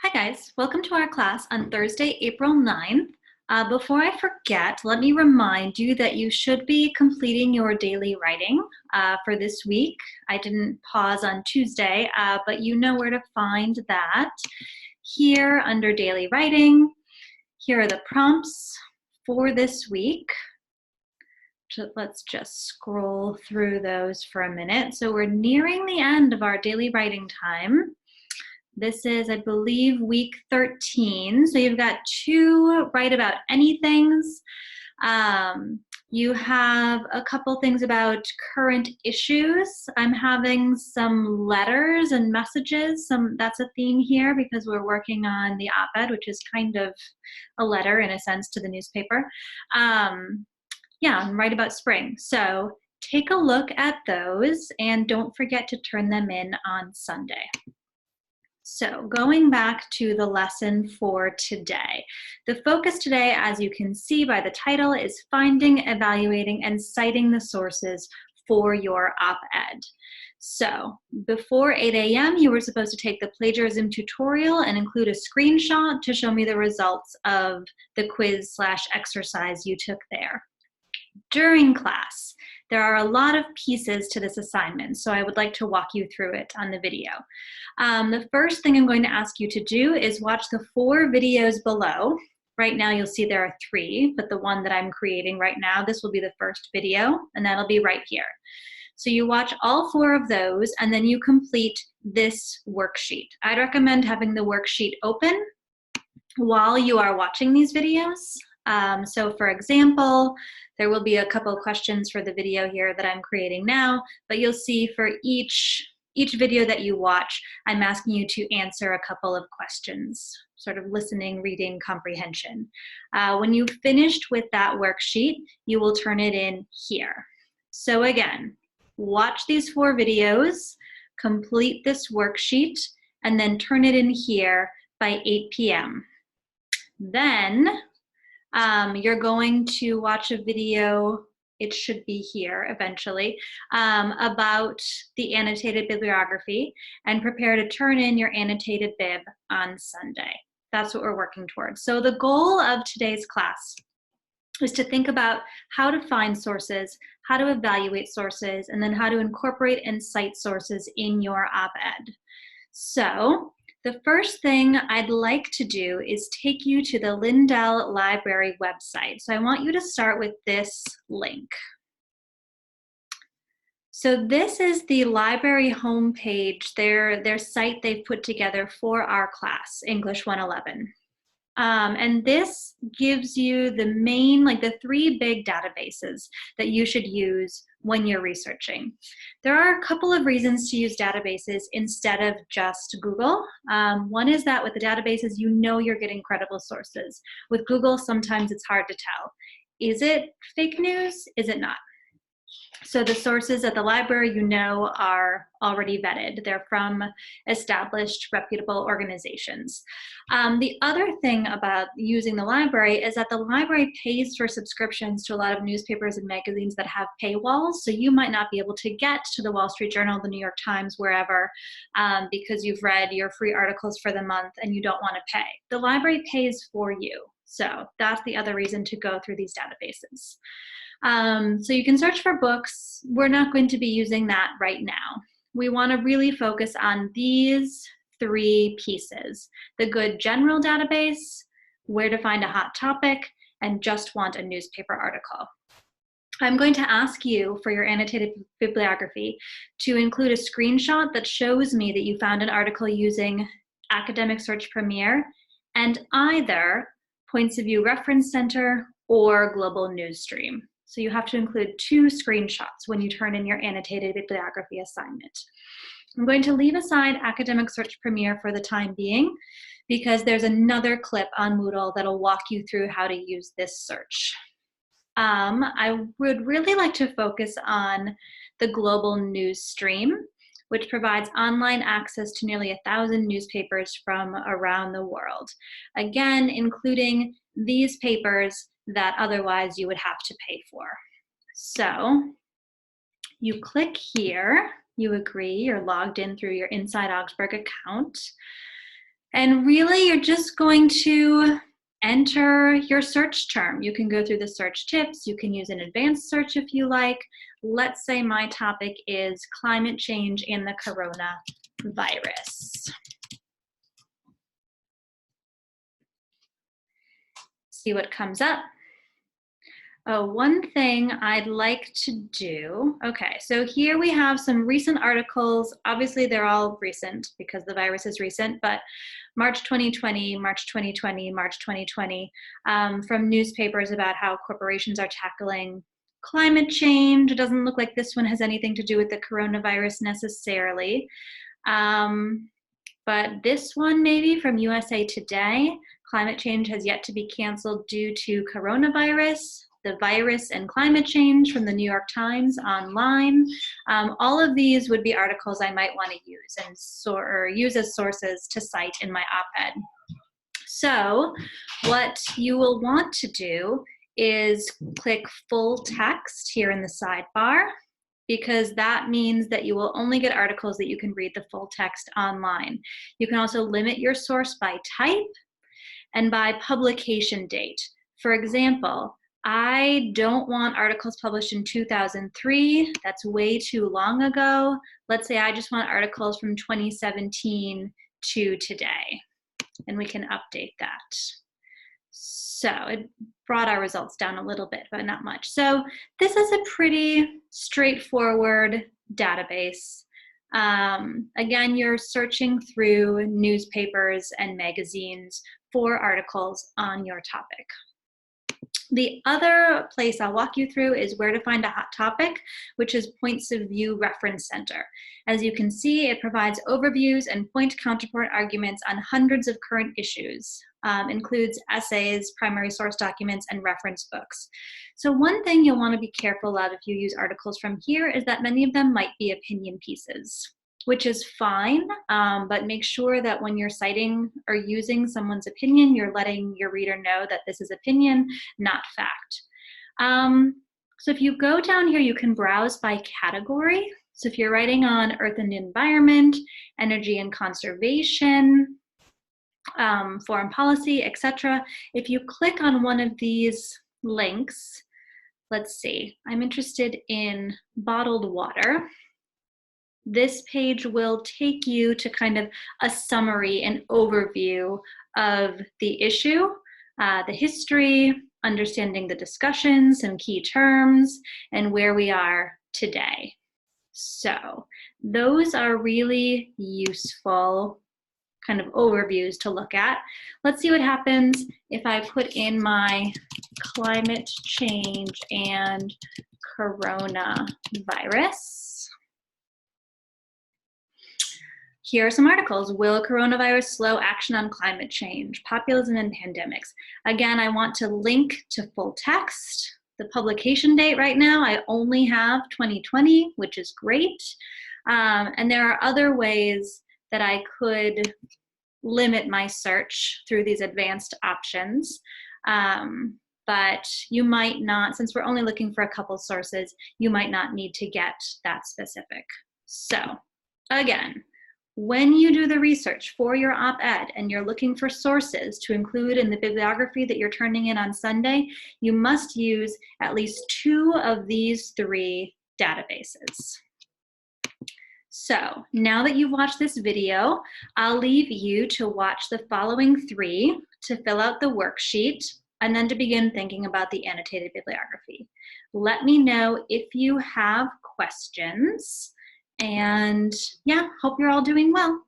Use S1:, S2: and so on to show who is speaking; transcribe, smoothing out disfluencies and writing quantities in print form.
S1: Hi guys, welcome to our class on Thursday, April 9th. Before I forget, let me remind you that you should be completing your daily writing for this week. I didn't pause on Tuesday, but you know where to find that. Here under daily writing, here are the prompts for this week. Let's just scroll through those for a minute. So we're nearing the end of our daily writing time. This is, I believe, week 13. So you've got two write about anythings. You have a couple things about current issues. I'm having some letters and messages. That's a theme here because we're working on the op-ed, which is kind of a letter in a sense to the newspaper. Yeah, and write about spring. So take a look at those and don't forget to turn them in on Sunday. So going back to the lesson for today, the focus today, as you can see by the title, is finding, evaluating, and citing the sources for your op-ed. So before 8 a.m., you were supposed to take the plagiarism tutorial and include a screenshot to show me the results of the quiz/exercise you took there. During class, there are a lot of pieces to this assignment, so I would like to walk you through it on the video. The first thing I'm going to ask you to do is watch the 4 videos below. Right now you'll see there are 3, but the one that I'm creating right now, this will be the first video, and that'll be right here. So you watch all 4 of those, and then you complete this worksheet. I'd recommend having the worksheet open while you are watching these videos. So for example, there will be a couple of questions for the video here that I'm creating now, but you'll see for each video that you watch, I'm asking you to answer a couple of questions, sort of listening, reading, comprehension. When you've finished with that worksheet, you will turn it in here. So again, watch these 4 videos, complete this worksheet, and then turn it in here by 8 p.m. Then you're going to watch a video, it should be here eventually, about the annotated bibliography and prepare to turn in your annotated bib on Sunday. That's what we're working towards. So the goal of today's class is to think about how to find sources, how to evaluate sources, and then how to incorporate and cite sources in your op-ed. So the first thing I'd like to do is take you to the Lindell Library website. So I want you to start with this link. So this is the library homepage, their site they've put together for our class, English 111. And this gives you the main, like the 3 big databases that you should use when you're researching. There are a couple of reasons to use databases instead of just Google. One is that with the databases, you know you're getting credible sources. With Google, sometimes it's hard to tell. Is it fake news? Is it not? So the sources at the library, you know, are already vetted. They're from established, reputable organizations. The other thing about using the library is that the library pays for subscriptions to a lot of newspapers and magazines that have paywalls. So you might not be able to get to the Wall Street Journal, the New York Times, wherever, because you've read your free articles for the month and you don't want to pay. The library pays for you. So that's the other reason to go through these databases. So you can search for books. We're not going to be using that right now. We want to really focus on these 3 pieces: the good general database, where to find a hot topic, and just want a newspaper article. I'm going to ask you for your annotated bibliography to include a screenshot that shows me that you found an article using Academic Search Premier and either Points of View Reference Center or Global Newsstream. So you have to include 2 screenshots when you turn in your annotated bibliography assignment. I'm going to leave aside Academic Search Premier for the time being because there's another clip on Moodle that'll walk you through how to use this search. I would really like to focus on the Global Newsstream, which provides online access to nearly 1,000 newspapers from around the world. Again, including these papers that otherwise you would have to pay for. So you click here, you agree, you're logged in through your Inside Augsburg account, And really, you're just going to enter your search term. You can go through the search tips. You can use an advanced search if you like. Let's say my topic is climate change and the coronavirus. See what comes up. Oh, one thing I'd like to do, okay, so here we have some recent articles. Obviously, they're all recent because the virus is recent, but March 2020, March 2020, March 2020, from newspapers about how corporations are tackling climate change. It doesn't look like this one has anything to do with the coronavirus necessarily. But this one maybe from USA Today, climate change has yet to be canceled due to coronavirus. The virus and climate change from the New York Times online. All of these would be articles I might want to use or use as sources to cite in my op-ed. So what you will want to do is click full text here in the sidebar, because that means that you will only get articles that you can read the full text online. You can also limit your source by type and by publication date. For example, I don't want articles published in 2003. That's way too long ago. Let's say I just want articles from 2017 to today, and we can update that. So it brought our results down a little bit, but not much. So this is a pretty straightforward database. Again, you're searching through newspapers and magazines for articles on your topic. The other place I'll walk you through is where to find a hot topic, which is Points of View Reference Center. As you can see, it provides overviews and point-counterpoint arguments on hundreds of current issues, includes essays, primary source documents, and reference books. So one thing you'll want to be careful of if you use articles from here is that many of them might be opinion pieces, which is fine, but make sure that when you're citing or using someone's opinion, you're letting your reader know that this is opinion, not fact. So if you go down here, you can browse by category. So if you're writing on Earth and Environment, Energy and Conservation, Foreign Policy, etc., if you click on one of these links, let's see, I'm interested in bottled water. This page will take you to kind of a summary and overview of the issue, the history, understanding the discussions and key terms, and where we are today. So those are really useful kind of overviews to look at. Let's see what happens if I put in my climate change and coronavirus. Here are some articles. Will coronavirus slow action on climate change? Populism and pandemics. Again, I want to link to full text. The publication date right now, I only have 2020, which is great. And there are other ways that I could limit my search through these advanced options. But you might not, since we're only looking for a couple sources, you might not need to get that specific. So again, when you do the research for your op-ed and you're looking for sources to include in the bibliography that you're turning in on Sunday, you must use at least 2 of these 3 databases. So now that you've watched this video, I'll leave you to watch the following 3 to fill out the worksheet and then to begin thinking about the annotated bibliography. Let me know if you have questions. And yeah, hope you're all doing well.